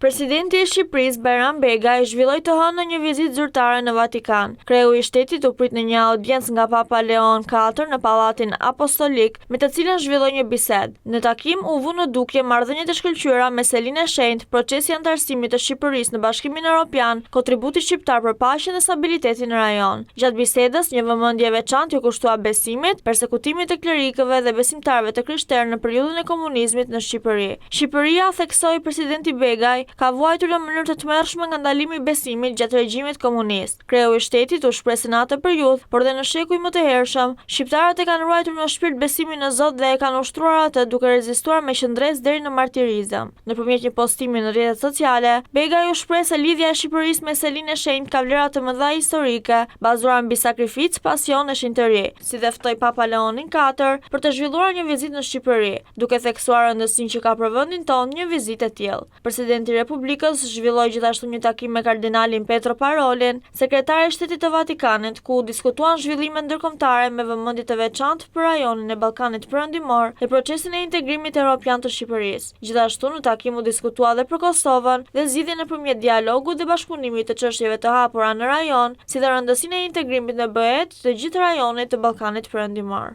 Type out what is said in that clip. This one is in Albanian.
Presidenti i Shqipërisë Bajram Begaj zhvilloi të hënë një vizitë zyrtare në Vatikan. Kreu i shtetit u prit në një audiencë nga Papa Leon IV në Pallatin Apostolik, me të cilën zhvilloi një bisedë. Në takim u vu në dukje marrëdhëniet e shkëlqyera me Selinë e Shenjtë, procesi i antarësimit të Shqipërisë në Bashkimin Evropian, kontributi shqiptar për paqen dhe stabilitetin në rajon. Gjatë bisedës, një vëmendje e veçantë u kushtua besimit, persekutimit të klerikëve dhe besimtarëve të krishterë në periudhën e komunizmit në Shqipëri. Shqipëria, theksoi presidenti Begaj, ka vuajtur në mënyrë të tmerrshme nga ndalimi i besimit gjatë regjimit komunist. Kreu i shtetit u shpreh se në atë periudhë, por dhe në shekuj më të hershëm, shqiptarët e kanë ruajtur në shpirt besimin në Zot dhe e kanë ushtruar atë duke rezistuar me qëndresë deri në martirizëm. Nëpërmjet një postimi në rrjetet sociale, Begaj u shpreh se lidhja e Shqipërisë me Selinë e Shenjtë ka vlera të mëdha historike, bazuar mbi sakrificë, pasion dhe shenjtëri, si dhe ftoi Papa Leonin IV për të zhvilluar një vizitë në Shqipëri, duke theksuar rëndësinë që ka për vendin tonë një vizitë e tillë. Presidenti i Republikës zhvilloi gjithashtu një takim me kardinalin Petro Parolin, sekretari i shtetit të Vatikanit, ku diskutuan zhvillime ndërkombëtare me vëmendje të veçantë për rajonin e Ballkanit Perëndimor dhe procesin e integrimit evropian të Shqipërisë. Gjithashtu në takim u diskutua edhe për Kosovën dhe zgjidhjen nëpërmjet dialogut dhe bashkëpunimit të çështjeve të hapura në rajon, si dhe rëndësinë e integrimit në BE të gjithë rajonit të Ballkanit Perëndimor.